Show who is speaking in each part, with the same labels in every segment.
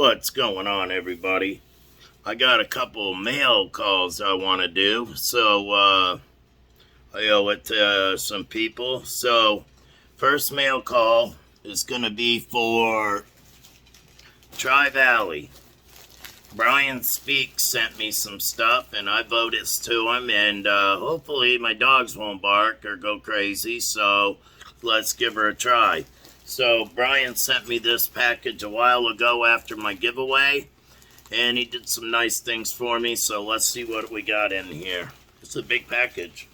Speaker 1: What's going on, everybody? I got a couple mail calls I want to do, so I owe it to some people. So, first mail call is going to be for Tri-Valley. Brian Speaks sent me some stuff, and I voted to him, and hopefully my dogs won't bark or go crazy, so let's give her a try. So Brian sent me this package a while ago after my giveaway, and he did some nice things for me, so let's see what we got in here. It's a big package.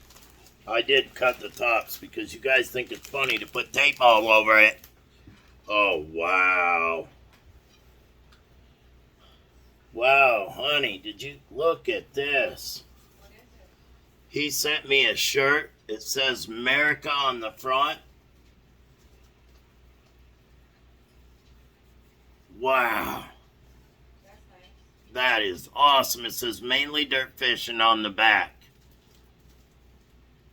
Speaker 1: I did cut the tops because you guys think it's funny to put tape all over it. Oh, wow. Wow, honey, did you look at this?
Speaker 2: What is it?
Speaker 1: He sent me a shirt. It says America on the front. Wow.
Speaker 2: That's nice.
Speaker 1: That is awesome. It says mainly dirt fishing on the back.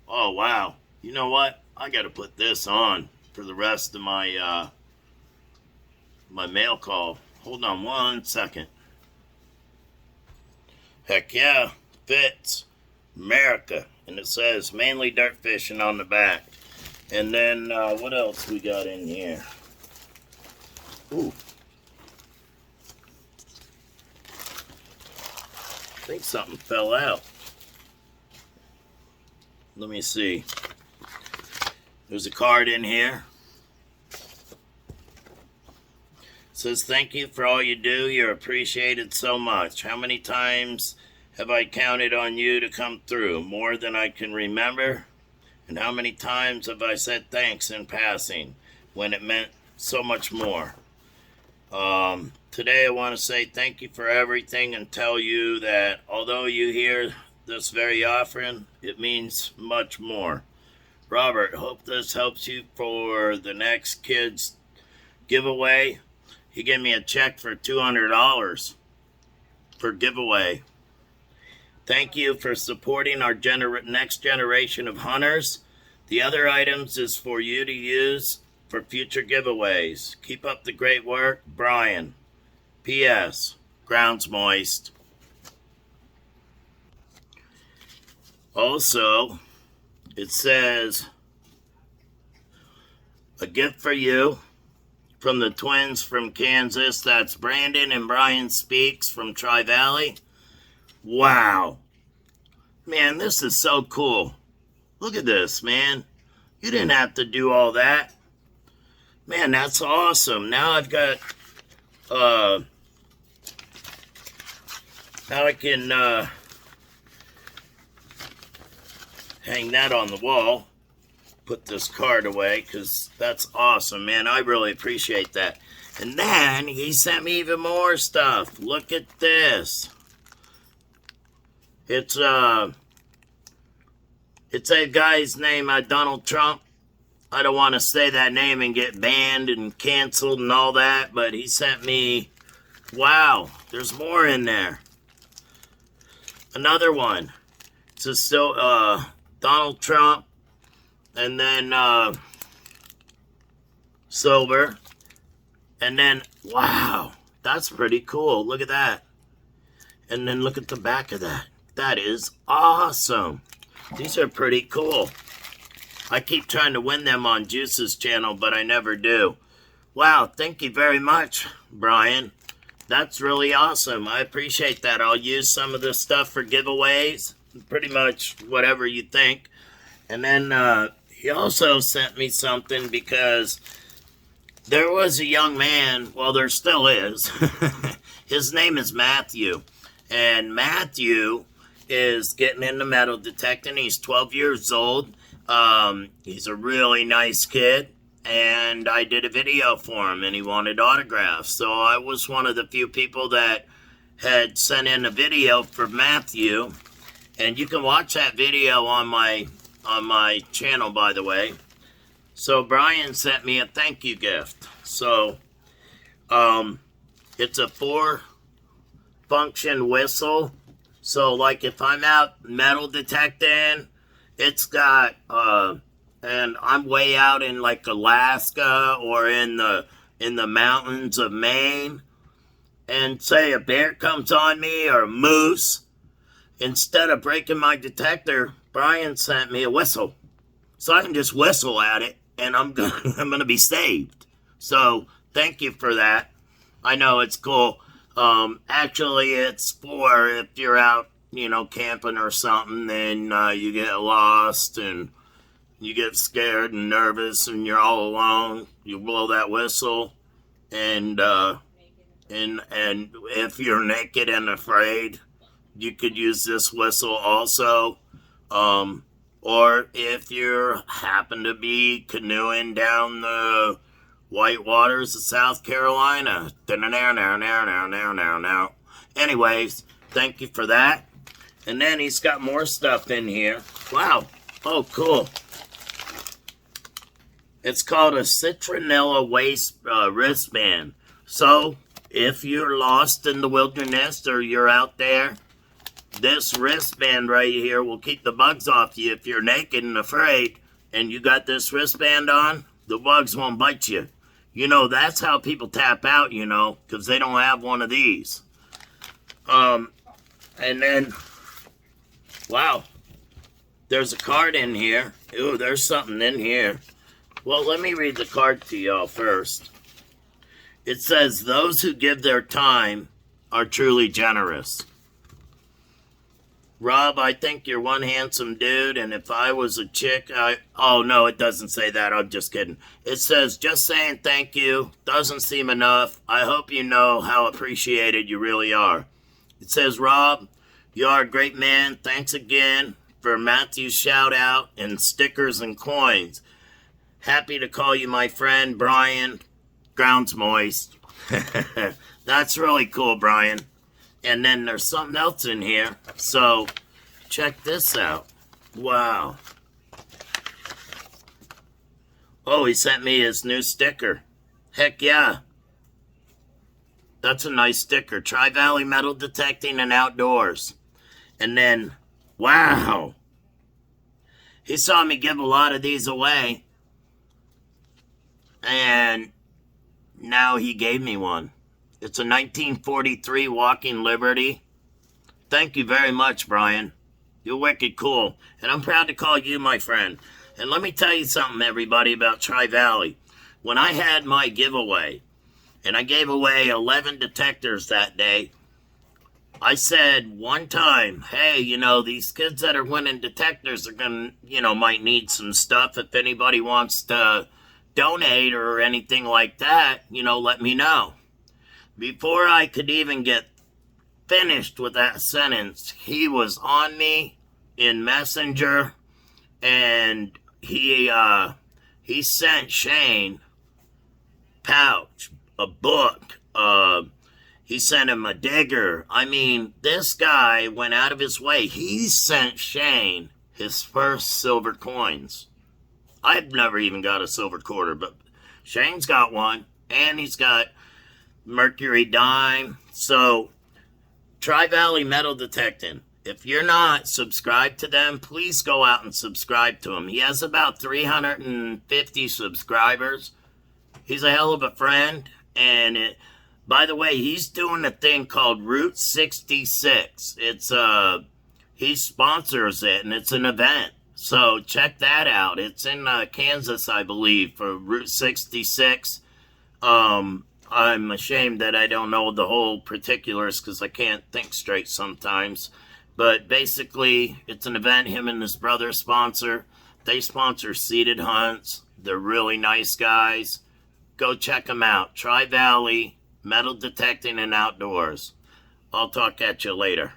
Speaker 1: Oh, wow. You know what? I got to put this on for the rest of my my mail call. Hold on one second. Heck yeah, fits. America. And it says mainly dirt fishing on the back. And then what else we got in here? Ooh. I think something fell out. Let me see. There's a card in here. It says, thank you for all you do. You're appreciated so much. How many times have I counted on you to come through? More than I can remember. And how many times have I said thanks in passing when it meant so much more? Today I want to say thank you for everything and tell you that although you hear this very often, it means much more. Robert, hope this helps you for the next kid's giveaway. He gave me a check for $200 for giveaway. Thank you for supporting our next generation of hunters. The other items is for you to use for future giveaways. Keep up the great work, Brian. P.S. Ground's moist. Also, it says, a gift for you from the twins from Kansas. That's Brandon and Brian Speaks from Tri-Valley. Wow. Man, this is so cool. Look at this, man. You didn't have to do all that. Man, that's awesome. Now I've got, now I can, hang that on the wall. Put this card away, because that's awesome, man. I really appreciate that. And then he sent me even more stuff. Look at this. It's a guy's name, Donald Trump. I don't want to say that name and get banned and canceled and all that, but he sent me, wow, there's more in there. Another one. It's still Donald Trump, and then silver, and then, wow, that's pretty cool. Look at that. And then look at the back of that. That is awesome. These are pretty cool. I keep trying to win them on Juice's channel, but I never do. Wow, thank you very much, Brian. That's really awesome. I appreciate that. I'll use some of this stuff for giveaways. Pretty much whatever you think. And then he also sent me something because there was a young man, well, there still is. His name is Matthew. And Matthew is getting into metal detecting. He's 12 years old. He's a really nice kid. And I did a video for him, and he wanted autographs. So I was one of the few people that had sent in a video for Matthew. And you can watch that video on my channel, by the way. So Brian sent me a thank you gift. So it's a 4-function whistle. So like if I'm out metal detecting, it's got and I'm way out in like Alaska or in the mountains of Maine, and say a bear comes on me or a moose, instead of breaking my detector, Brian sent me a whistle. So I can just whistle at it and I'm gonna be saved. So thank you for that. I know it's cool. Actually, it's for if you're out, camping or something, and you get lost and you get scared and nervous and you're all alone. You blow that whistle, and if you're naked and afraid, you could use this whistle also. Or if you happen to be canoeing down the white waters of South Carolina. Anyways, thank you for that. And then he's got more stuff in here. Wow. Oh, cool. It's called a citronella waist wristband. So, if you're lost in the wilderness or you're out there, this wristband right here will keep the bugs off you. If you're naked and afraid and you got this wristband on, the bugs won't bite you. That's how people tap out, because they don't have one of these. And then, wow, there's a card in here. Ooh, there's something in here. Well, let me read the card to y'all first. It says, those who give their time are truly generous. Rob, I think you're one handsome dude, and if I was a chick, oh, no, it doesn't say that. I'm just kidding. It says, just saying thank you doesn't seem enough. I hope you know how appreciated you really are. It says, Rob, you are a great man. Thanks again for Matthew's shout-out and stickers and coins. Happy to call you my friend, Brian. Ground's moist. That's really cool, Brian. And then there's something else in here. So, check this out. Wow. Oh, he sent me his new sticker. Heck yeah. That's a nice sticker. Tri-Valley Metal Detecting and Outdoors. And then, wow. He saw me give a lot of these away. And now he gave me one. It's a 1943 Walking Liberty. Thank you very much, Brian. You're wicked cool. And I'm proud to call you my friend. And let me tell you something, everybody, about Tri-Valley. When I had my giveaway, and I gave away 11 detectors that day, I said one time, hey, these kids that are winning detectors are going to, might need some stuff. If anybody wants to donate or anything like that, let me know. Before I could even get finished with that sentence, he was on me in Messenger, and he sent Shane Pouch a book. He sent him a digger. I mean, this guy went out of his way. He sent Shane his first silver coins. I've never even got a silver quarter, but Shane's got one, and he's got Mercury dime. So, Tri-Valley Metal Detecting. If you're not subscribed to them, please go out and subscribe to him. He has about 350 subscribers. He's a hell of a friend. And by the way, he's doing a thing called Route 66. He sponsors it, and it's an event. So check that out. It's in Kansas, I believe, for Route 66. I'm ashamed that I don't know the whole particulars because I can't think straight sometimes. But basically, it's an event him and his brother sponsor. They sponsor seated hunts. They're really nice guys. Go check them out. Tri-Valley Metal Detecting and Outdoors. I'll talk at you later.